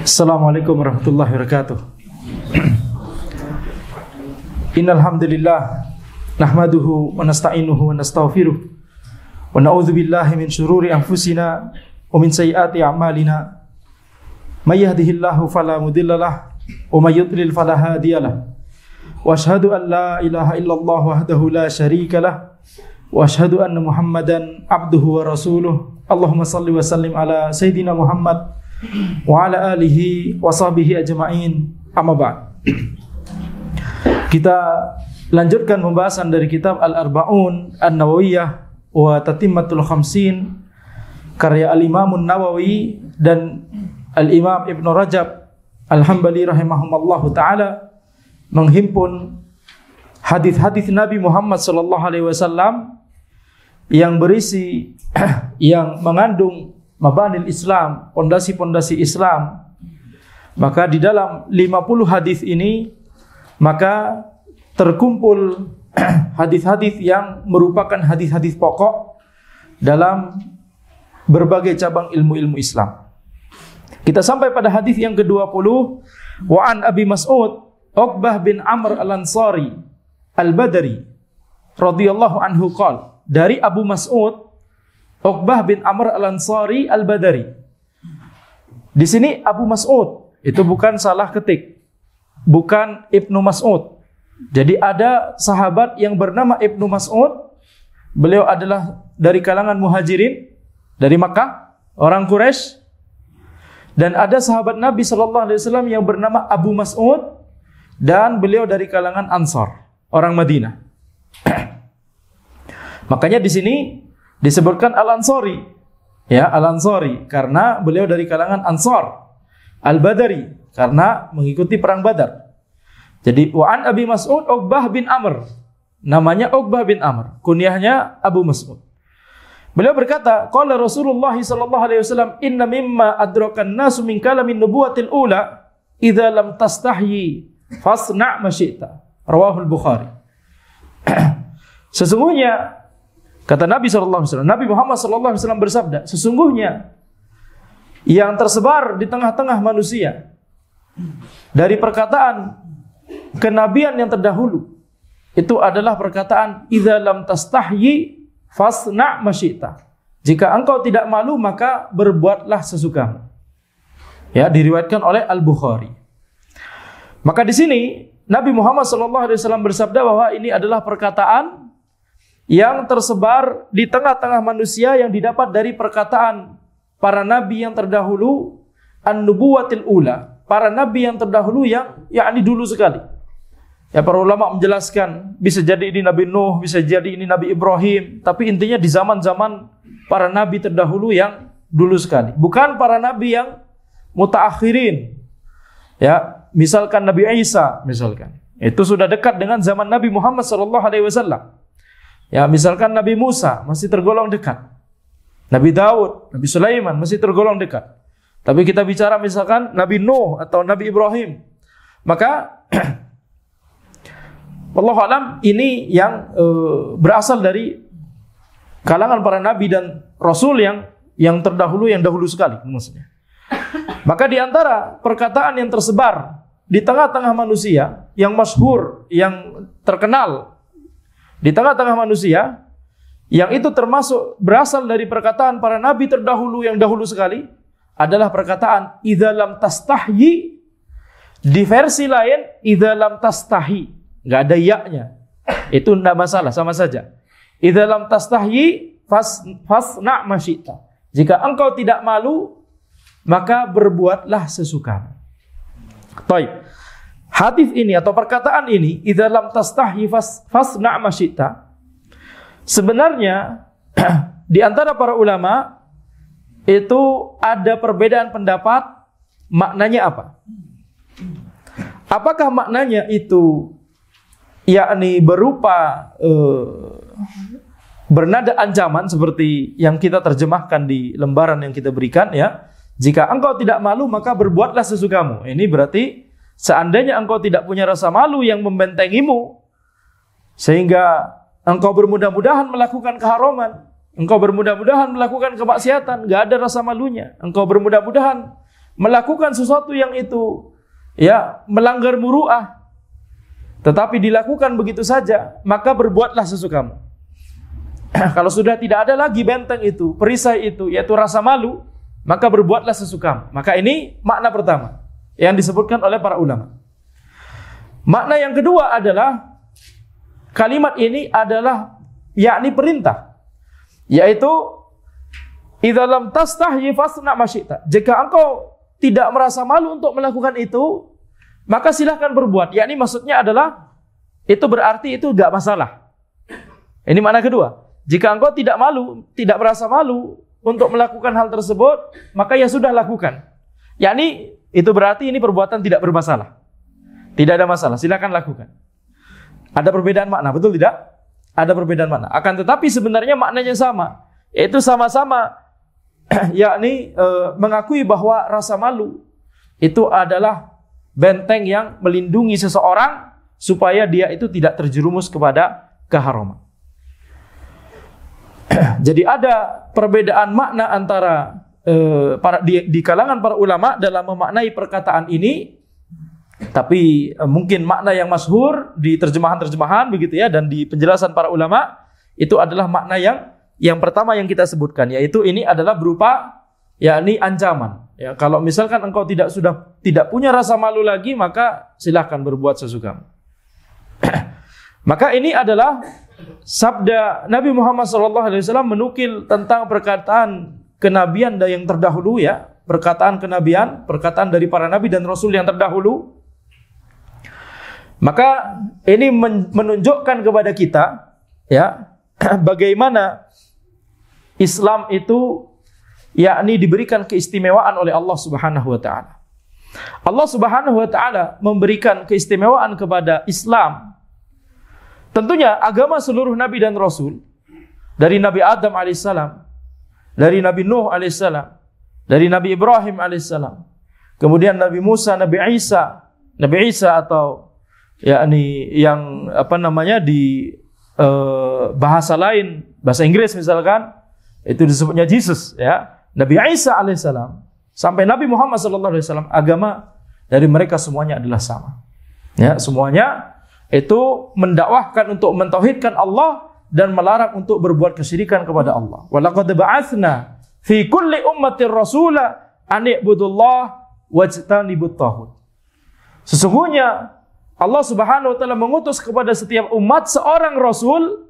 Assalamualaikum warahmatullahi wabarakatuh. Innal hamdalillah nahmaduhu wa nasta'inuhu wa nastaghfiruh wa na'udzu billahi min shururi anfusina wa min sayyiati a'malina. May yahdihillahu fala mudhillalah wa may yudlil fala hadiyalah. Wa asyhadu an la ilaha illallah wahdahu la syarikalah wa asyhadu anna Muhammadan abduhu wa rasuluh. Allahumma shalli wa sallim ala sayidina Muhammad wa ala alihi wa sahbihi ajma'in. Amma ba'd. Kita lanjutkan pembahasan dari kitab Al-Arba'un An-Nawawiyah wa Tatimmatul Khamsin karya Al-Imam An-Nawawi dan Al-Imam Ibn Rajab Al-Hambali rahimahumallahu ta'ala, menghimpun hadis-hadis Nabi Muhammad sallallahu alaihi wasallam yang berisi yang mengandung mabanil Islam, pondasi-pondasi Islam. Maka di dalam 50 hadis ini maka terkumpul hadis-hadis yang merupakan hadis-hadis pokok dalam berbagai cabang ilmu-ilmu Islam. Kita sampai pada hadis yang ke-20, wa an Abi Mas'ud Uqbah bin Amr Al-Ansari Al-Badri radhiyallahu anhu qala, dari Abu Mas'ud Uqbah bin Amr Al-Ansari Al-Badri. Di sini Abu Mas'ud itu bukan salah ketik, bukan Ibnu Mas'ud. Jadi ada sahabat yang bernama Ibnu Mas'ud. Beliau adalah dari kalangan Muhajirin, dari Makkah, orang Quraisy. Dan ada sahabat Nabi sallallahu alaihi wasallam yang bernama Abu Mas'ud, dan beliau dari kalangan Ansar, orang Madinah. Makanya di sini disebutkan Al-Ansari, ya, Al-Ansari karena beliau dari kalangan Ansar. Al-Badri karena mengikuti perang Badar. Jadi wa an Abi Mas'ud Uqbah bin Amr, namanya Uqbah bin Amr, kunyahnya Abu Mas'ud. Beliau berkata, qala Rasulullah sallallahu alaihi wasallam, inna mimma adrakan nasu min kalamin nubuwatil ula idza lam tastahyi fasna' ma syi'ta. Rawahul Bukhari. Sesungguhnya kata Nabi SAW, Nabi Muhammad SAW bersabda, sesungguhnya yang tersebar di tengah-tengah manusia dari perkataan kenabian yang terdahulu itu adalah perkataan idza lam tastahyi fasna' ma syi'ta. Jika engkau tidak malu maka berbuatlah sesukamu. Ya, diriwayatkan oleh Al-Bukhari. Maka di sini Nabi Muhammad SAW bersabda bahwa ini adalah perkataan yang tersebar di tengah-tengah manusia yang didapat dari perkataan para nabi yang terdahulu, an-nubuwatil ula, para nabi yang terdahulu yang yakni dulu sekali. Ya, para ulama menjelaskan bisa jadi ini Nabi Nuh, bisa jadi ini Nabi Ibrahim, tapi intinya di zaman-zaman para nabi terdahulu yang dulu sekali, bukan para nabi yang mutaakhirin. Ya, misalkan Nabi Isa, misalkan itu sudah dekat dengan zaman Nabi Muhammad SAW. Ya, misalkan Nabi Musa masih tergolong dekat, Nabi Daud, Nabi Sulaiman masih tergolong dekat. Tapi kita bicara misalkan Nabi Nuh atau Nabi Ibrahim, maka wallahu alam ini yang berasal dari kalangan para nabi dan rasul yang terdahulu, yang dahulu sekali maksudnya. Maka di antara perkataan yang tersebar di tengah-tengah manusia, yang masyhur, yang terkenal di tengah-tengah manusia, yang itu termasuk berasal dari perkataan para nabi terdahulu yang dahulu sekali, adalah perkataan idza lam tastahyi. Di versi lain idza lam tastahi, enggak ada ya-nya. Itu enggak masalah, sama saja. Idza lam tastahyi fasna' ma syi'ta. Jika engkau tidak malu, maka berbuatlah sesukamu. Baik. Hadis ini atau perkataan ini, idza lam tastahyi fasna' ma syi'ta, sebenarnya di antara para ulama itu ada perbedaan pendapat maknanya apa. Apakah maknanya itu yakni berupa bernada ancaman seperti yang kita terjemahkan di lembaran yang kita berikan, ya. Jika engkau tidak malu maka berbuatlah sesukamu. Ini berarti seandainya engkau tidak punya rasa malu yang membentengimu sehingga engkau bermudah-mudahan melakukan keharaman, engkau bermudah-mudahan melakukan kemaksiatan, enggak ada rasa malunya. Engkau bermudah-mudahan melakukan sesuatu yang itu ya melanggar muru'ah, tetapi dilakukan begitu saja, maka berbuatlah sesukamu. Kalau sudah tidak ada lagi benteng itu, perisai itu, yaitu rasa malu, maka berbuatlah sesukamu. Maka ini makna pertama yang disebutkan oleh para ulama. Makna yang kedua adalah kalimat ini adalah yakni perintah, yaitu idza lam tastahyi fasna ma syi'ta. Jika engkau tidak merasa malu untuk melakukan itu, maka silahkan berbuat. Yakni maksudnya adalah itu berarti itu enggak masalah. Ini makna kedua. Jika engkau tidak malu, tidak merasa malu untuk melakukan hal tersebut, maka ya sudah lakukan. Yakni itu berarti ini perbuatan tidak bermasalah. Tidak ada masalah, silakan lakukan. Ada perbedaan makna, betul tidak? Ada perbedaan makna. Akan tetapi sebenarnya maknanya sama. Yaitu sama-sama yakni mengakui bahwa rasa malu itu adalah benteng yang melindungi seseorang supaya dia itu tidak terjerumus kepada keharaman. Jadi ada perbedaan makna antara di kalangan para ulama dalam memaknai perkataan ini, tapi mungkin makna yang masyhur di terjemahan-terjemahan begitu ya, dan di penjelasan para ulama itu adalah makna yang pertama yang kita sebutkan, yaitu ini adalah berupa yakni ancaman. Ya, kalau misalkan engkau sudah tidak punya rasa malu lagi, maka silakan berbuat sesukamu. Maka ini adalah sabda Nabi Muhammad SAW menukil tentang perkataan kenabian yang terdahulu ya, perkataan kenabian, perkataan dari para nabi dan rasul yang terdahulu. Maka ini menunjukkan kepada kita ya bagaimana Islam itu yakni diberikan keistimewaan oleh Allah Subhanahu wa taala. Allah Subhanahu wa taala memberikan keistimewaan kepada Islam. Tentunya agama seluruh nabi dan rasul, dari Nabi Adam alaihissalam, dari Nabi Nuh alaihissalam, dari Nabi Ibrahim alaihissalam, kemudian Nabi Musa, Nabi Isa atau yakni yang apa namanya di bahasa lain, bahasa Inggris misalkan, itu disebutnya Jesus ya. Nabi Isa alaihissalam sampai Nabi Muhammad sallallahu alaihi wasallam, agama dari mereka semuanya adalah sama. Ya, semuanya itu mendakwahkan untuk mentauhidkan Allah dan melarang untuk berbuat kesyirikan kepada Allah. Wa laqad ba'atsna fi kulli ummatin rasula an i'budullah wajtanibut taghut. Sesungguhnya Allah Subhanahu wa taala mengutus kepada setiap umat seorang rasul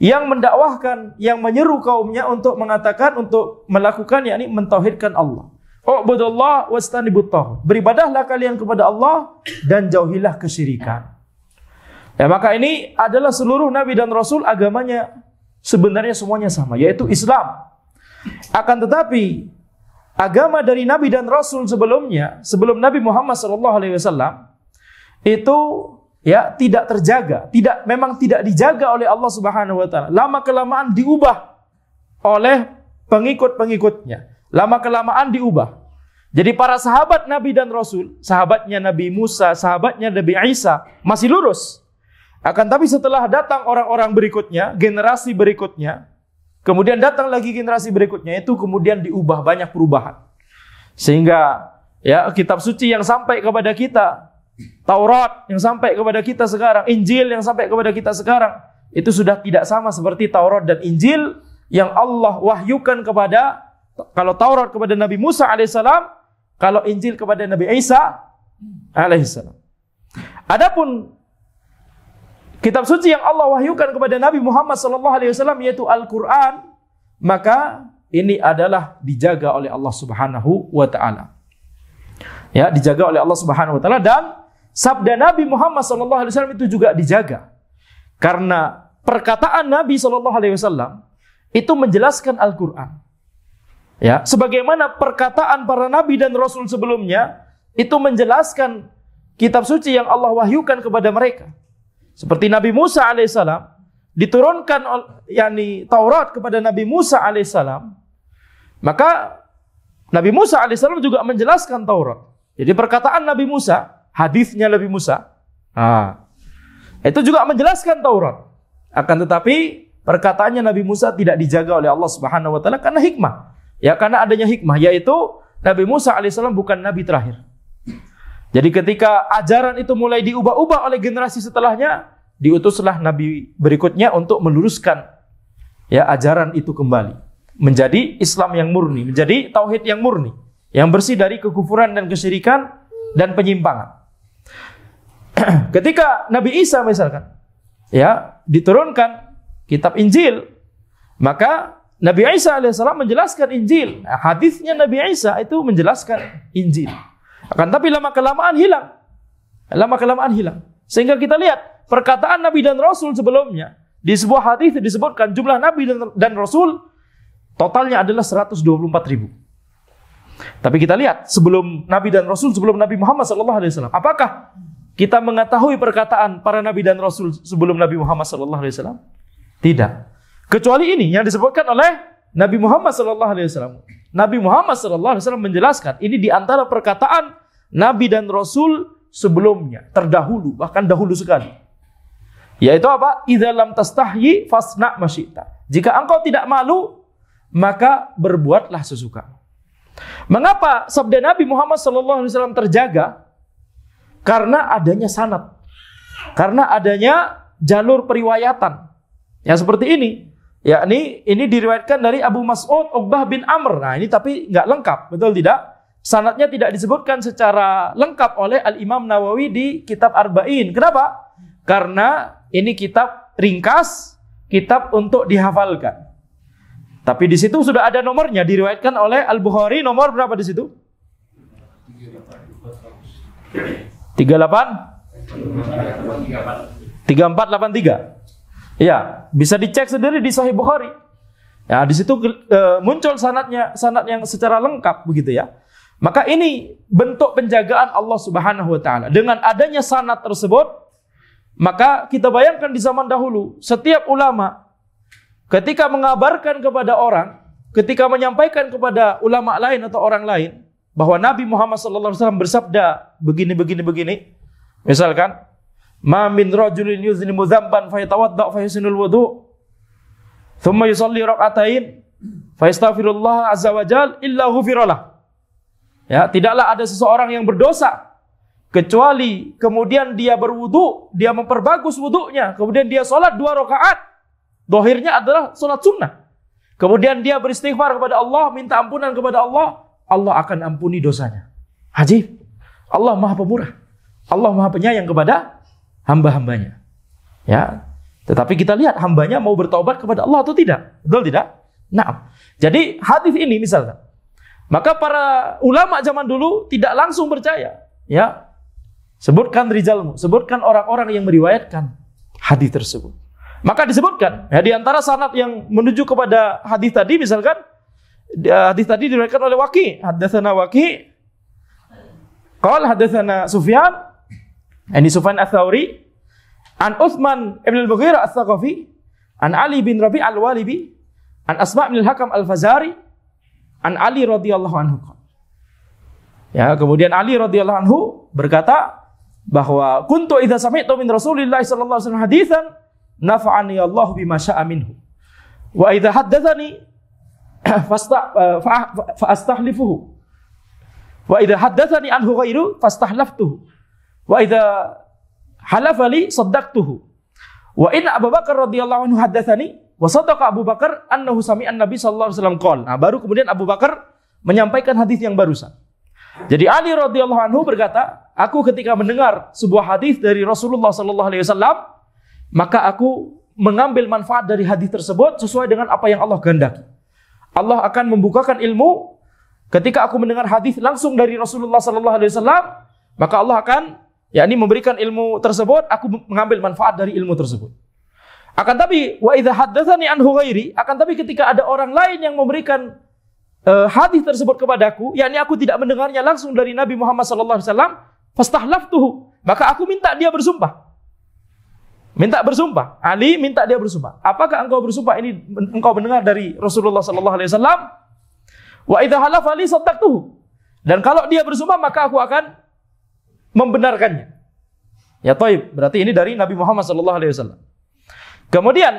yang mendakwahkan, yang menyeru kaumnya untuk mengatakan, untuk melakukan yakni mentauhidkan Allah. Ubudullah wajtanibut taghut. Beribadahlah kalian kepada Allah dan jauhilah kesyirikan. Ya, maka ini adalah seluruh nabi dan rasul, agamanya sebenarnya semuanya sama, yaitu Islam. Akan tetapi agama dari nabi dan rasul sebelumnya, sebelum Nabi Muhammad SAW itu ya tidak terjaga, memang tidak dijaga oleh Allah Subhanahu wa taala. Lama kelamaan diubah oleh pengikut-pengikutnya. Lama kelamaan diubah. Jadi para sahabat nabi dan rasul, sahabatnya Nabi Musa, sahabatnya Nabi Isa masih lurus. Akan tapi setelah datang orang-orang berikutnya, generasi berikutnya, kemudian datang lagi generasi berikutnya, itu kemudian diubah, banyak perubahan. Sehingga ya kitab suci yang sampai kepada kita, Taurat yang sampai kepada kita sekarang, Injil yang sampai kepada kita sekarang, itu sudah tidak sama seperti Taurat dan Injil yang Allah wahyukan kepada, kalau Taurat kepada Nabi Musa alaihissalam, kalau Injil kepada Nabi Isa alaihissalam. Adapun kitab suci yang Allah wahyukan kepada Nabi Muhammad SAW yaitu Al-Quran, maka ini adalah dijaga oleh Allah Subhanahu wa taala. Ya, dijaga oleh Allah Subhanahu wa taala, dan sabda Nabi Muhammad SAW itu juga dijaga. Karena perkataan Nabi SAW itu menjelaskan Al-Quran. Ya, sebagaimana perkataan para nabi dan rasul sebelumnya itu menjelaskan kitab suci yang Allah wahyukan kepada mereka. Seperti Nabi Musa alaihissalam diturunkan yakni Taurat kepada Nabi Musa alaihissalam, maka Nabi Musa alaihissalam juga menjelaskan Taurat. Jadi perkataan Nabi Musa, hadisnya Nabi Musa, itu juga menjelaskan Taurat. Akan tetapi perkataannya Nabi Musa tidak dijaga oleh Allah Subhanahu wa taala karena hikmah. Ya, karena adanya hikmah, yaitu Nabi Musa alaihissalam bukan nabi terakhir. Jadi ketika ajaran itu mulai diubah-ubah oleh generasi setelahnya, diutuslah nabi berikutnya untuk meluruskan ya ajaran itu kembali menjadi Islam yang murni, menjadi tauhid yang murni, yang bersih dari kekufuran dan kesyirikan dan penyimpangan. Ketika Nabi Isa misalkan ya diturunkan kitab Injil, maka Nabi Isa alaihissalam menjelaskan Injil. Nah, hadisnya Nabi Isa itu menjelaskan Injil. Akan tapi lama-kelamaan hilang. Lama-kelamaan hilang. Sehingga kita lihat perkataan Nabi dan Rasul sebelumnya. Di sebuah hadis disebutkan jumlah Nabi dan Rasul totalnya adalah 124.000. Tapi kita lihat sebelum Nabi dan Rasul, sebelum Nabi Muhammad SAW, apakah kita mengetahui perkataan para Nabi dan Rasul sebelum Nabi Muhammad SAW? Tidak. Kecuali ini yang disebutkan oleh Nabi Muhammad SAW. Nabi Muhammad SAW menjelaskan ini di antara perkataan Nabi dan Rasul sebelumnya, terdahulu, bahkan dahulu sekali. Yaitu apa? Idza lam tastahyi fasna masyita. Jika engkau tidak malu, maka berbuatlah sesuka. Mengapa sabda Nabi Muhammad SAW terjaga? Karena adanya sanad. Karena adanya jalur periwayatan. Ya seperti ini. Ya ini diriwayatkan dari Abu Mas'ud Uqbah bin Amr. Nah ini tapi nggak lengkap, betul tidak? Sanadnya tidak disebutkan secara lengkap oleh Al-Imam Nawawi di kitab Arba'in. Kenapa? Karena ini kitab ringkas, kitab untuk dihafalkan. Tapi di situ sudah ada nomornya, diriwayatkan oleh Al-Bukhari. Nomor berapa di situ? 3483. Ya, bisa dicek sendiri di Sahih Bukhari. Ya, di situ muncul sanad yang secara lengkap begitu ya. Maka ini bentuk penjagaan Allah Subhanahu wa taala. Dengan adanya sanad tersebut, maka kita bayangkan di zaman dahulu, setiap ulama ketika mengabarkan kepada orang, ketika menyampaikan kepada ulama lain atau orang lain bahwa Nabi Muhammad SAW bersabda begini. Misalkan, "Ma min rajulin yuznimu dzamban fayatawadda fa yusinul wudu, thumma yusalli rak'atain fa yastaghfirullah azza wajal illa ghufiralah." Ya, tidaklah ada seseorang yang berdosa kecuali kemudian dia berwudu, dia memperbagus wudunya, kemudian dia sholat 2 rakaat. Dohirnya adalah sholat sunnah. Kemudian dia beristighfar kepada Allah, minta ampunan kepada Allah, Allah akan ampuni dosanya. Ajib. Allah Maha Pemurah. Allah Maha Penyayang kepada hamba-hambanya. Ya. Tetapi kita lihat hambanya mau bertaubat kepada Allah atau tidak? Betul tidak? Nah. Jadi hadis ini misalnya, maka para ulama zaman dulu tidak langsung percaya. Ya. Sebutkan rijalmu, sebutkan orang-orang yang meriwayatkan hadis tersebut. Maka disebutkan ya, di antara sanad yang menuju kepada hadis tadi misalkan hadis tadi diriwayatkan oleh Waqi', haddatsana Waqi', qala haddatsana Sufyan, ini Sufyan Ats-Tsauri, an Utsman ibn al-Mughirah Ats-Tsaqafi, an Ali bin Rabi' al-Walibi, an Asma' bin al-Hakam al-Fazari, an Ali radhiyallahu anhu. Ya, kemudian Ali radhiyallahu anhu berkata bahwa kuntu idza sami'tu min Rasulillah sallallahu alaihi wasallam haditsan nafa'ani Allah bima syaa minhu. Wa idza haddatsani fastahlifuhu. Wa idza haddatsani anhu ghairu fastahlaftuhu. Wa idza halafa li saddaqtuhu. Wa inna Abu Bakar radhiyallahu anhu haddatsani wa sadaqa Abu Bakar annahu sami'a an-nabi sallallahu alaihi wasallam qala. Nah, baru kemudian Abu Bakar menyampaikan hadis yang barusan. Jadi Ali radhiyallahu anhu berkata, aku ketika mendengar sebuah hadis dari Rasulullah sallallahu alaihi wasallam, maka aku mengambil manfaat dari hadis tersebut sesuai dengan apa yang Allah kehendaki. Allah akan membukakan ilmu ketika aku mendengar hadis langsung dari Rasulullah sallallahu alaihi wasallam, maka Allah akan memberikan ilmu tersebut, aku mengambil manfaat dari ilmu tersebut. Akan tapi wa idza haddatsani anhu ghairi, akan tapi ketika ada orang lain yang memberikan hadis tersebut kepadaku, yakni aku tidak mendengarnya langsung dari Nabi Muhammad sallallahu alaihi wasallam, fastahlaftuhu, maka aku minta dia bersumpah. Minta bersumpah. Ali minta dia bersumpah. Apakah engkau bersumpah ini engkau mendengar dari Rasulullah sallallahu alaihi wasallam? Wa idza halafa li saddaqtuhu. Dan kalau dia bersumpah maka aku akan membenarkannya. Ya thaib, berarti ini dari Nabi Muhammad sallallahu alaihi wasallam. Kemudian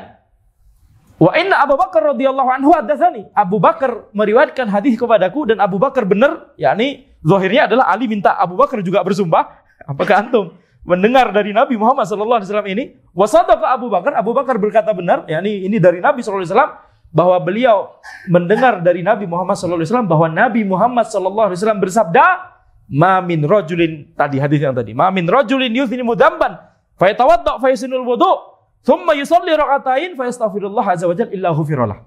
Wa inna Abu Bakar radhiyallahu anhu haddatsani. Abu Bakar meriwayatkan hadis kepadaku dan Abu Bakar benar, yakni zahirnya adalah Ali minta Abu Bakar juga bersumpah. Apakah antum mendengar dari Nabi Muhammad sallallahu alaihi wasallam ini? Wa sadaqa Abu Bakar, Abu Bakar berkata benar, yakni ini dari Nabi sallallahu alaihi wasallam, bahwa beliau mendengar dari Nabi Muhammad sallallahu alaihi wasallam bahwa Nabi Muhammad sallallahu alaihi wasallam bersabda, "Ma min rajulin," tadi hadis yang tadi, "Ma min rajulin yuznimu dzamban fa yatawadda fa yusinul wudu, thumma yusalli rak'atain fa yastaghfirullah azza wajalla illa ghufiralah."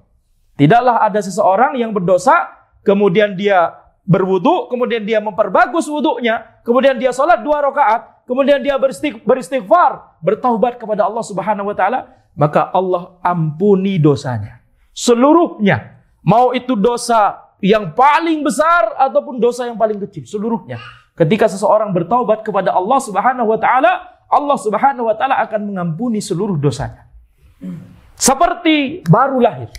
Tidaklah ada seseorang yang berdosa, kemudian dia berwudu, kemudian dia memperbagus wudunya, kemudian dia salat 2 rakaat, kemudian dia beristighfar, bertaubat kepada Allah Subhanahu wa taala, maka Allah ampuni dosanya seluruhnya. Mau itu dosa yang paling besar ataupun dosa yang paling kecil, seluruhnya. Ketika seseorang bertaubat kepada Allah Subhanahu wa taala, Allah Subhanahu wa taala akan mengampuni seluruh dosanya. Seperti baru lahir.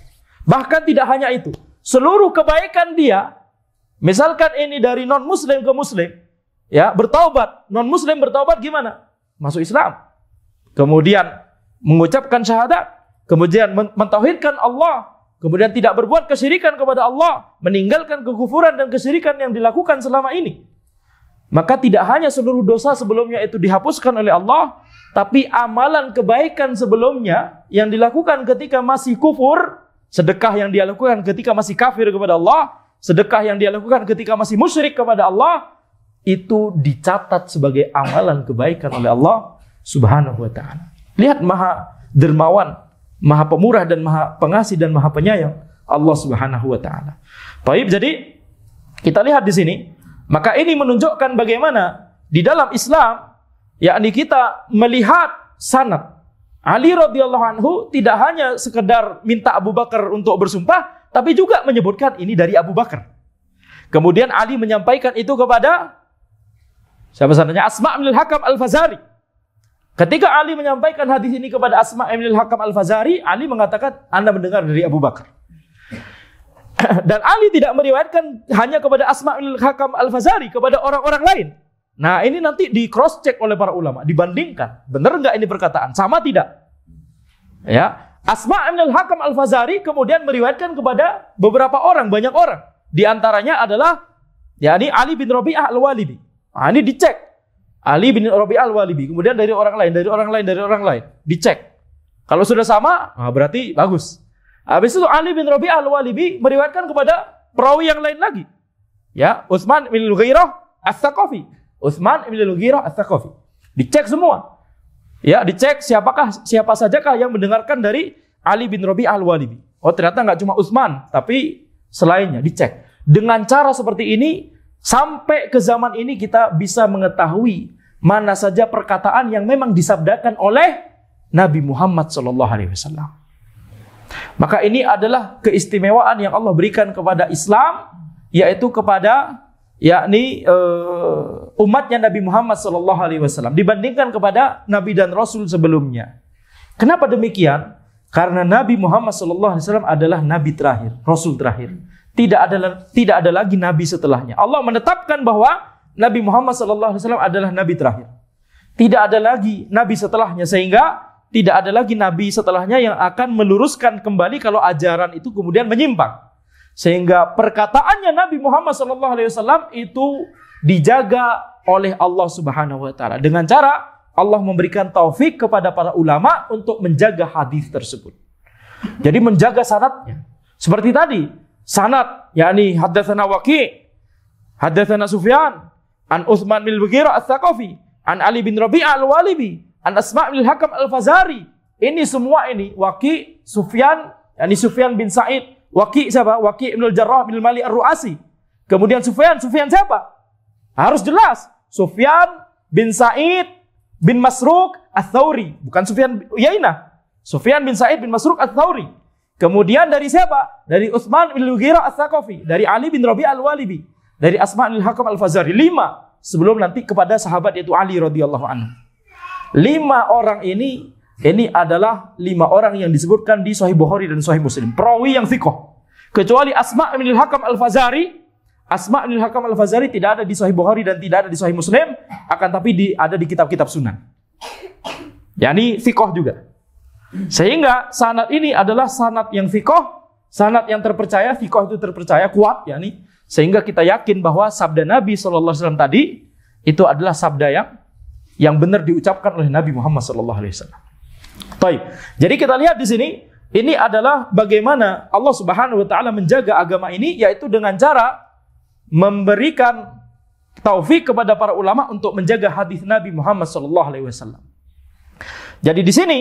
Bahkan tidak hanya itu, seluruh kebaikan dia, misalkan ini dari non-muslim ke muslim, ya, bertaubat. Non-muslim bertaubat gimana? Masuk Islam. Kemudian mengucapkan syahadat, kemudian mentauhidkan Allah, kemudian tidak berbuat kesyirikan kepada Allah, meninggalkan kekufuran dan kesyirikan yang dilakukan selama ini. Maka tidak hanya seluruh dosa sebelumnya itu dihapuskan oleh Allah, tapi amalan kebaikan sebelumnya yang dilakukan ketika masih kufur, sedekah yang dia lakukan ketika masih kafir kepada Allah, sedekah yang dia lakukan ketika masih musyrik kepada Allah, itu dicatat sebagai amalan kebaikan oleh Allah Subhanahu wa ta'ala. Lihat maha dermawan, maha pemurah dan maha pengasih dan maha penyayang Allah Subhanahu wa ta'ala. Baik, jadi kita lihat di sini, maka ini menunjukkan bagaimana di dalam Islam, yakni kita melihat sanad. Ali radhiyallahu anhu tidak hanya sekedar minta Abu Bakar untuk bersumpah, tapi juga menyebutkan ini dari Abu Bakar. Kemudian Ali menyampaikan itu kepada siapa sanadnya? Asma' bin al-Hakam al-Fazari. Ketika Ali menyampaikan hadis ini kepada Asma' bin al-Hakam al-Fazari, Ali mengatakan, "Anda mendengar dari Abu Bakar." Dan Ali tidak meriwayatkan hanya kepada Asma' bin al-Hakam al-Fazari, kepada orang-orang lain. Nah, ini nanti di cross check oleh para ulama, dibandingkan, benar enggak ini perkataan, sama tidak? Ya, Asma' bin al-Hakam al-Fazari kemudian meriwayatkan kepada beberapa orang, banyak orang. Di antaranya adalah yakni Ali bin Rabi'ah al-Walibi. Nah, ini dicek. Ali bin Rabi'ah al-Walibi, kemudian dari orang lain, dicek. Kalau sudah sama, berarti bagus. Habis itu Ali bin Rabi'ah al-Walibi meriwayatkan kepada perawi yang lain lagi. Ya, Utsman bin Al-Ghirah Ats-Tsaqafi. Utsman bin Al-Ghirah Ats-Tsaqafi. Dicek semua. Ya, dicek siapa sajakah yang mendengarkan dari Ali bin Rabi'ah al-Walibi. Oh, ternyata nggak cuma Utsman, tapi selainnya dicek. Dengan cara seperti ini, sampai ke zaman ini kita bisa mengetahui mana saja perkataan yang memang disabdakan oleh Nabi Muhammad SAW. Maka ini adalah keistimewaan yang Allah berikan kepada Islam, yaitu kepada yakni umatnya Nabi Muhammad SAW dibandingkan kepada Nabi dan Rasul sebelumnya. Kenapa demikian? Karena Nabi Muhammad SAW adalah Nabi terakhir, Rasul terakhir. Tidak ada lagi Nabi setelahnya. Allah menetapkan bahwa Nabi Muhammad SAW adalah Nabi terakhir. Tidak ada lagi Nabi setelahnya, sehingga tidak ada lagi Nabi setelahnya yang akan meluruskan kembali kalau ajaran itu kemudian menyimpang. Sehingga perkataannya Nabi Muhammad SAW itu dijaga oleh Allah Subhanahu wa taala dengan cara Allah memberikan taufik kepada para ulama untuk menjaga hadis tersebut. Jadi menjaga sanadnya. Seperti tadi, sanad yakni haddatsana Waqi', haddatsana Sufyan, an Utsman bin Al-Ghirah Ats-Tsaqafi, an Ali bin Rabi'ah al-Walibi, an Asma' bin al-Hakam al-Fazari. Ini semua ini Waqi', Sufyan, yakni Sufyan bin Sa'id. Waqi' siapa? Waqi' bin al-Jarrah bin Malik ar-Ru'asi. Kemudian Sufyan siapa? Harus jelas. Sufyan bin Sa'id bin Masruq Ats-Tsauri, bukan Sufyan bin Uyainah. Sufyan bin Sa'id bin Masruq Ats-Tsauri. Kemudian dari siapa? Dari Utsman bin Al-Ghirah Ats-Tsaqafi, dari Ali bin Rabi'ah al-Walibi, dari Asma' bin al-Hakam al-Fazari. 5 sebelum nanti kepada sahabat yaitu Ali radhiyallahu anhu. 5 orang ini adalah 5 orang yang disebutkan di Sahih Bukhari dan Sahih Muslim, perawi yang thiqah. Kecuali Asma' bin al-Hakam al-Fazari. Asma' bin al-Hakam al-Fazari tidak ada di Sahih Bukhari dan tidak ada di Sahih Muslim, akan tapi ada di kitab-kitab sunan. Yani thiqah juga. Sehingga sanad ini adalah sanad yang thiqah, sanad yang terpercaya. Thiqah itu terpercaya, kuat, yakni. Sehingga kita yakin bahwa sabda Nabi SAW tadi itu adalah sabda yang benar diucapkan oleh Nabi Muhammad SAW. Baik. Jadi kita lihat di sini, ini adalah bagaimana Allah Subhanahu wa taala menjaga agama ini, yaitu dengan cara memberikan taufik kepada para ulama untuk menjaga hadis Nabi Muhammad SAW. Jadi di sini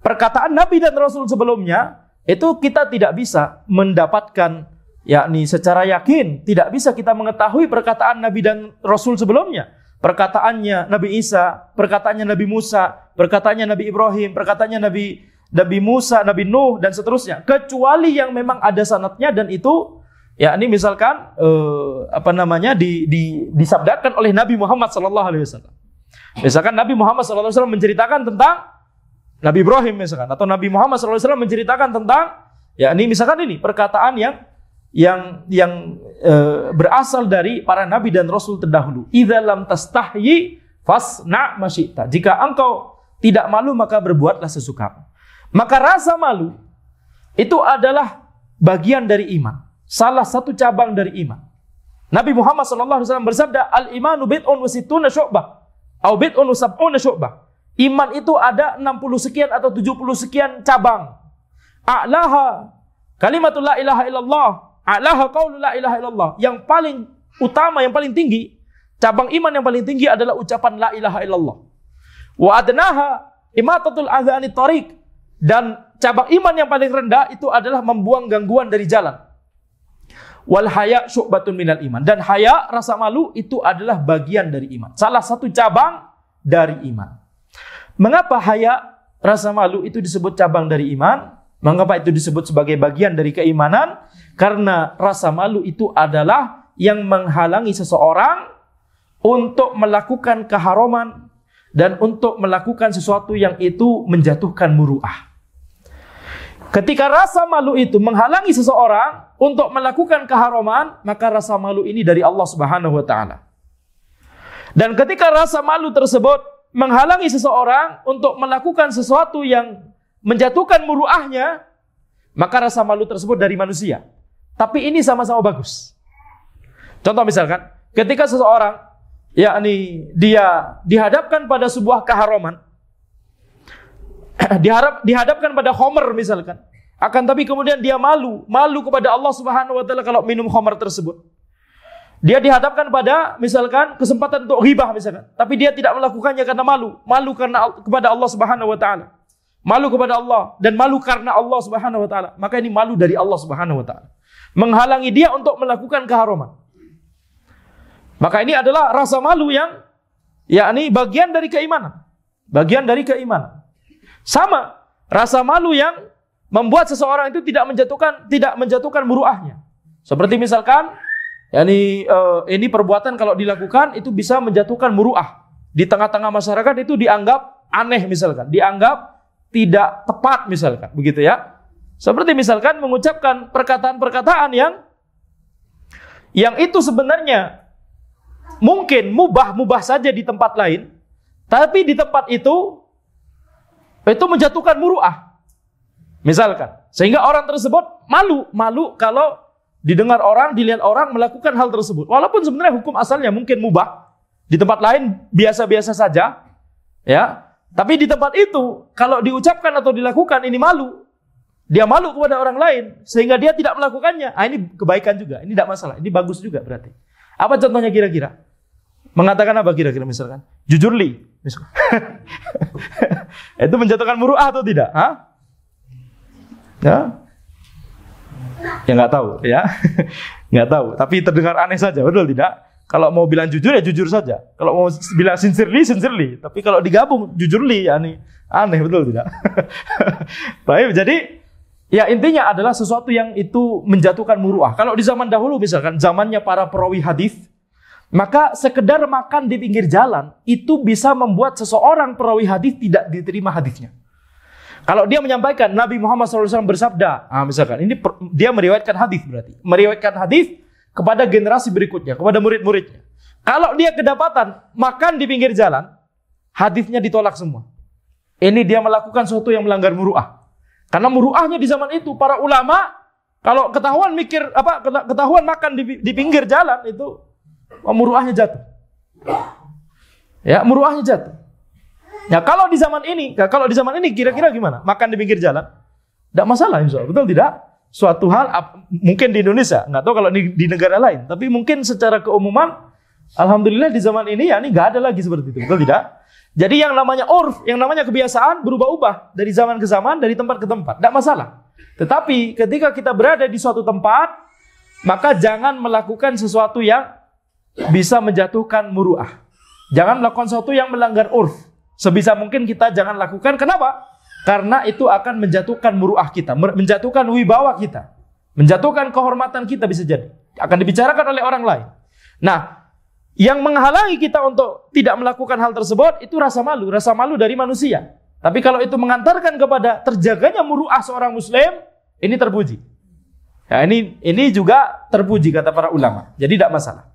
perkataan Nabi dan Rasul sebelumnya itu kita tidak bisa mendapatkan, yakni secara yakin, tidak bisa kita mengetahui perkataan Nabi dan Rasul sebelumnya. Perkataannya Nabi Isa, perkataannya Nabi Musa, perkataannya Nabi Ibrahim, perkataannya Nabi Musa, Nabi Nuh, dan seterusnya. Kecuali yang memang ada sanadnya, dan itu yakni misalkan disabdakan oleh Nabi Muhammad SAW. Misalkan Nabi Muhammad SAW menceritakan tentang Nabi Ibrahim misalkan, atau Nabi Muhammad SAW menceritakan tentang, yakni misalkan ini perkataan yang berasal dari para nabi dan rasul terdahulu. Idza lam tastahyi fasna' ma syi'ta. Jika engkau tidak malu, maka berbuatlah sesukamu. Maka rasa malu itu adalah bagian dari iman, salah satu cabang dari iman. Nabi Muhammad SAW bersabda, al-imanu bid'un wa sittuna syu'bah, atau bid'un wa sab'una syu'bah. Iman itu ada 60 sekian atau 70 sekian cabang. A'laha kalimatul la ilaha illallah, a'laha qaulu la ilaha illallah. Yang paling utama, yang paling tinggi, cabang iman yang paling tinggi adalah ucapan la ilaha illallah. Wa adnaha imatatul adza anit thariq. Dan cabang iman yang paling rendah itu adalah membuang gangguan dari jalan. Wal haya syu'batun minal iman. Dan haya, rasa malu, itu adalah bagian dari iman, salah satu cabang dari iman. Mengapa haya, rasa malu itu disebut cabang dari iman? Mengapa itu disebut sebagai bagian dari keimanan? Karena rasa malu itu adalah yang menghalangi seseorang untuk melakukan keharaman dan untuk melakukan sesuatu yang itu menjatuhkan muru'ah. Ketika rasa malu itu menghalangi seseorang untuk melakukan keharaman, maka rasa malu ini dari Allah Subhanahu wa taala. Dan ketika rasa malu tersebut menghalangi seseorang untuk melakukan sesuatu yang menjatuhkan muru'ahnya, maka rasa malu tersebut dari manusia. Tapi ini sama-sama bagus. Contoh misalkan, ketika seseorang, yakni dia dihadapkan pada sebuah keharaman, dihadapkan pada khamr misalkan, akan tapi kemudian dia malu kepada Allah Subhanahu wa taala kalau minum khamr tersebut. Dia dihadapkan pada misalkan kesempatan untuk ghibah misalkan, tapi dia tidak melakukannya karena malu karena kepada Allah Subhanahu wa taala. Malu kepada Allah dan malu karena Allah Subhanahu wa taala. Maka ini malu dari Allah Subhanahu wa taala, menghalangi dia untuk melakukan keharaman. Maka ini adalah rasa malu yang yakni bagian dari keimanan. Bagian dari keimanan. Sama rasa malu yang membuat seseorang itu tidak menjatuhkan muruahnya. Seperti misalkan yakni ini perbuatan kalau dilakukan itu bisa menjatuhkan muruah. Di tengah-tengah masyarakat itu dianggap aneh misalkan, dianggap tidak tepat misalkan, begitu ya. Seperti misalkan mengucapkan perkataan-perkataan yang itu sebenarnya mungkin mubah saja di tempat lain, tapi di tempat itu menjatuhkan muruah. Misalkan, sehingga orang tersebut malu kalau didengar orang, dilihat orang melakukan hal tersebut. Walaupun sebenarnya hukum asalnya mungkin mubah, di tempat lain biasa-biasa saja, ya. Tapi di tempat itu kalau diucapkan atau dilakukan ini malu. Dia malu kepada orang lain sehingga dia tidak melakukannya. Ini kebaikan juga, ini tidak masalah, ini bagus juga berarti. Apa contohnya kira-kira? Mengatakan apa kira-kira misalkan? Jujurli, misalkan. Itu menjatuhkan muruah atau tidak? Hah? Ya? Ya nggak tahu, ya. Nggak tahu, tapi terdengar aneh saja, betul tidak? Kalau mau bilang jujur ya jujur saja. Kalau mau bilang sincerely. Tapi kalau digabung jujurli, ya aneh, betul tidak? Baik, jadi ya intinya adalah sesuatu yang itu menjatuhkan muruah. Kalau di zaman dahulu misalkan zamannya para perawi hadis, maka sekedar makan di pinggir jalan itu bisa membuat seseorang perawi hadis tidak diterima hadisnya. Kalau dia menyampaikan Nabi Muhammad SAW bersabda, misalkan ini dia meriwayatkan hadis, berarti meriwayatkan hadis kepada generasi berikutnya, kepada murid-muridnya. Kalau dia kedapatan makan di pinggir jalan, hadisnya ditolak semua. ini dia melakukan sesuatu yang melanggar muru'ah. Karena muru'ahnya di zaman itu para ulama kalau ketahuan ketahuan makan di pinggir jalan itu muru'ahnya jatuh. Ya, muru'ahnya jatuh. Ya, kalau di zaman ini kira-kira gimana? Makan di pinggir jalan? Tidak masalah insya Allah, betul tidak? Suatu hal mungkin di Indonesia, nggak tahu kalau di negara lain, tapi mungkin secara keumuman, alhamdulillah di zaman ini ya ini nggak ada lagi seperti itu, betul tidak? Jadi yang namanya urf, yang namanya kebiasaan berubah-ubah dari zaman ke zaman, dari tempat ke tempat, tidak masalah. Tetapi ketika kita berada di suatu tempat, maka jangan melakukan sesuatu yang bisa menjatuhkan muru'ah. Jangan melakukan sesuatu yang melanggar urf. Sebisa mungkin kita jangan lakukan. Kenapa? Karena itu akan menjatuhkan muru'ah kita, menjatuhkan wibawa kita, menjatuhkan kehormatan kita bisa jadi. Akan dibicarakan oleh orang lain. Nah, yang menghalangi kita untuk tidak melakukan hal tersebut itu rasa malu dari manusia. Tapi kalau itu mengantarkan kepada terjaganya muru'ah seorang muslim, ini terpuji. Ya, ini juga terpuji kata para ulama. Jadi tidak masalah.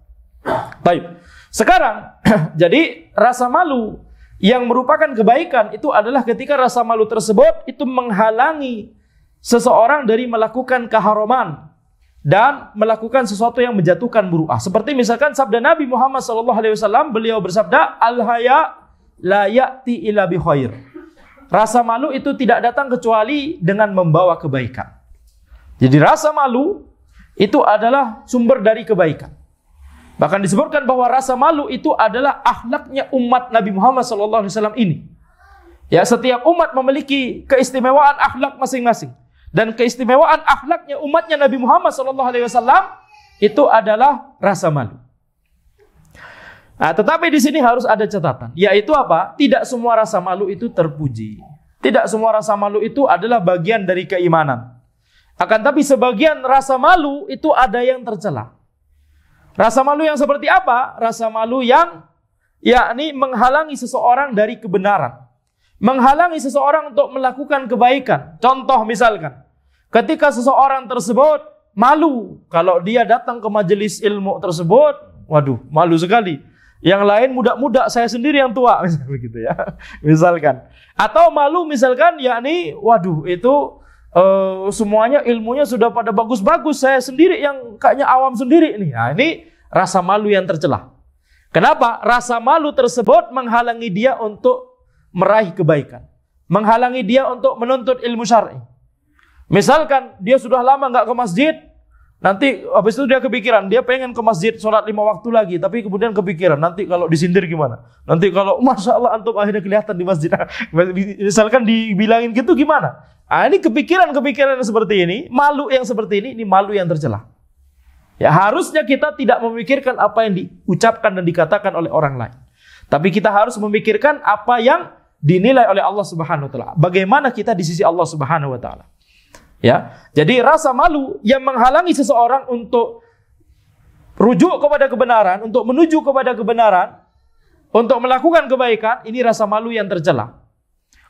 Baik. Sekarang, jadi rasa malu yang merupakan kebaikan itu adalah ketika rasa malu tersebut itu menghalangi seseorang dari melakukan keharaman dan melakukan sesuatu yang menjatuhkan muru'ah. Seperti misalkan sabda Nabi Muhammad SAW, beliau bersabda, al-haya la ya'ti illa bi khair. Rasa malu itu tidak datang kecuali dengan membawa kebaikan. Jadi rasa malu itu adalah sumber dari kebaikan. Bahkan disebutkan bahwa rasa malu itu adalah akhlaknya umat Nabi Muhammad SAW ini. Ya, setiap umat memiliki keistimewaan akhlak masing-masing. Dan keistimewaan akhlaknya umatnya Nabi Muhammad SAW itu adalah rasa malu. Nah, tetapi di sini harus ada catatan, yaitu apa? Tidak semua rasa malu itu terpuji. Tidak semua rasa malu itu adalah bagian dari keimanan. Akan tapi sebagian rasa malu itu ada yang tercela. Rasa malu yang seperti apa? Rasa malu yang yakni menghalangi seseorang dari kebenaran. Menghalangi seseorang untuk melakukan kebaikan. Contoh misalkan, ketika seseorang tersebut malu kalau dia datang ke majelis ilmu tersebut, waduh, malu sekali. Yang lain muda-muda, saya sendiri yang tua, misalkan begitu ya. Misalkan. Atau malu misalkan yakni, waduh, itu semuanya ilmunya sudah pada bagus-bagus, saya sendiri yang kayaknya awam sendiri nih. Nah, ini rasa malu yang tercela. Kenapa? Rasa malu tersebut menghalangi dia untuk meraih kebaikan, menghalangi dia untuk menuntut ilmu syar'i. Misalkan dia sudah lama nggak ke masjid, nanti habis itu dia kepikiran, dia pengen ke masjid sholat 5 waktu lagi, tapi kemudian kepikiran, nanti kalau disindir gimana? Nanti kalau Masya Allah antum akhirnya kelihatan di masjid, misalkan dibilangin gitu gimana? Nah, ini kepikiran-kepikiran seperti ini, malu yang seperti ini malu yang tercela. Ya, harusnya kita tidak memikirkan apa yang diucapkan dan dikatakan oleh orang lain. Tapi kita harus memikirkan apa yang dinilai oleh Allah Subhanahu wa taala. Bagaimana kita di sisi Allah Subhanahu wa taala. Ya. Jadi rasa malu yang menghalangi seseorang untuk rujuk kepada kebenaran, untuk menuju kepada kebenaran, untuk melakukan kebaikan, ini rasa malu yang tercela.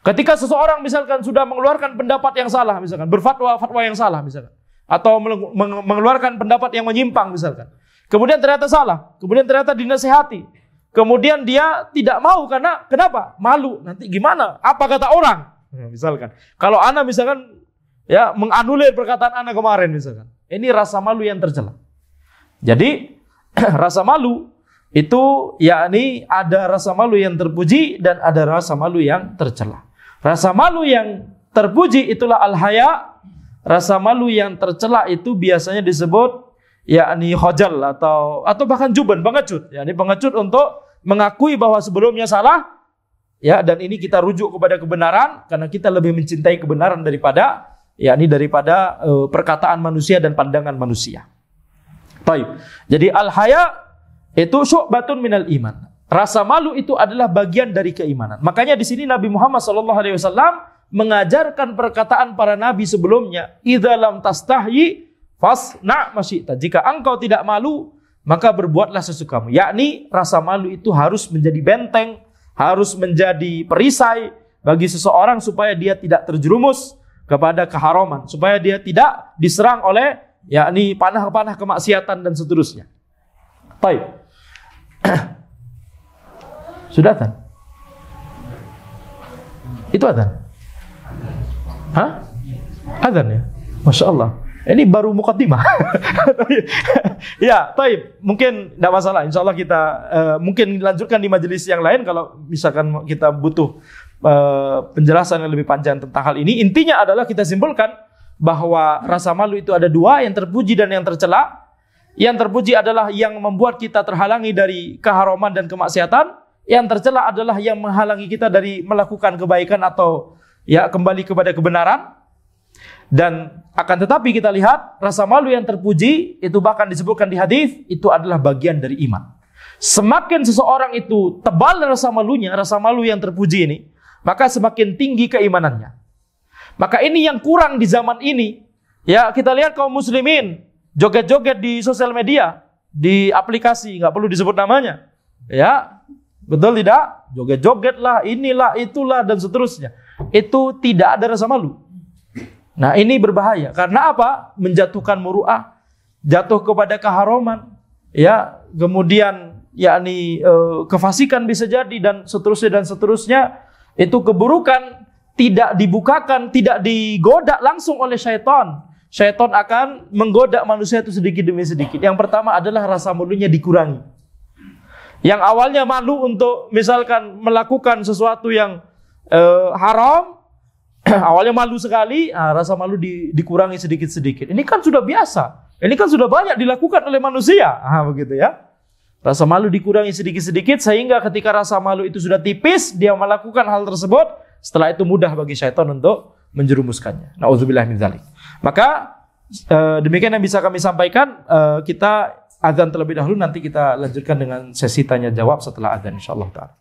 Ketika seseorang misalkan sudah mengeluarkan pendapat yang salah, misalkan berfatwa yang salah misalkan, atau mengeluarkan pendapat yang menyimpang misalkan, kemudian ternyata salah, kemudian ternyata dinasihati, kemudian dia tidak mau karena kenapa? Malu, nanti gimana? Apa kata orang? Misalkan, kalau ana misalkan ya menganulir perkataan ana kemarin misalkan, ini rasa malu yang tercela. Jadi rasa malu itu yakni ada rasa malu yang terpuji dan ada rasa malu yang tercela. Rasa malu yang terpuji itulah al-haya. Rasa malu yang tercela itu biasanya disebut yakni khojal atau bahkan juban, pengecut. Yakni pengecut untuk mengakui bahwa sebelumnya salah, ya, dan ini kita rujuk kepada kebenaran karena kita lebih mencintai kebenaran daripada perkataan manusia dan pandangan manusia. Baik. Jadi al-haya itu syu'batun minal iman. Rasa malu itu adalah bagian dari keimanan. Makanya di sini Nabi Muhammad SAW mengajarkan perkataan para nabi sebelumnya, idza lam tastahyi fasna' masyita. Jika engkau tidak malu, maka berbuatlah sesukamu. Yakni rasa malu itu harus menjadi benteng, harus menjadi perisai bagi seseorang supaya dia tidak terjerumus kepada keharaman, supaya dia tidak diserang oleh yakni panah-panah kemaksiatan dan seterusnya. Baik. Sudah kan? Itu adzan. Hah? Adzan ya? Masya Allah. Ini baru mukaddimah. Ya, taib. Mungkin tidak masalah. Insya Allah kita mungkin lanjutkan di majelis yang lain kalau misalkan kita butuh penjelasan yang lebih panjang tentang hal ini. Intinya adalah kita simpulkan bahwa rasa malu itu ada dua, yang terpuji dan yang tercela. Yang terpuji adalah yang membuat kita terhalangi dari keharuman dan kemaksiatan. Yang tercela adalah yang menghalangi kita dari melakukan kebaikan atau ya kembali kepada kebenaran. Dan akan tetapi kita lihat rasa malu yang terpuji itu bahkan disebutkan di hadis itu adalah bagian dari iman. Semakin seseorang itu tebal rasa malunya, rasa malu yang terpuji ini, maka semakin tinggi keimanannya. Maka ini yang kurang di zaman ini. Ya, kita lihat kaum muslimin joget-joget di sosial media, di aplikasi, nggak perlu disebut namanya. Ya, betul tidak? Joget-joget lah, inilah, itulah dan seterusnya. Itu tidak ada rasa malu. Nah, ini berbahaya. Karena apa? Menjatuhkan muru'ah, jatuh kepada keharuman, ya, kemudian yakni kefasikan bisa jadi dan seterusnya. Itu keburukan tidak dibukakan, tidak digoda langsung oleh syaitan. Syaitan akan menggoda manusia itu sedikit demi sedikit. Yang pertama adalah rasa malunya dikurangi. Yang awalnya malu untuk misalkan melakukan sesuatu yang haram, awalnya malu sekali, rasa malu dikurangi sedikit-sedikit. Ini kan sudah biasa. Ini kan sudah banyak dilakukan oleh manusia. Begitu ya. Rasa malu dikurangi sedikit-sedikit sehingga ketika rasa malu itu sudah tipis, dia melakukan hal tersebut, setelah itu mudah bagi syaitan untuk menjerumuskannya. Nauzubillah min dzalik. Maka demikian yang bisa kami sampaikan. Kita azan terlebih dahulu, nanti kita lanjutkan dengan sesi tanya jawab setelah azan insyaallah taala.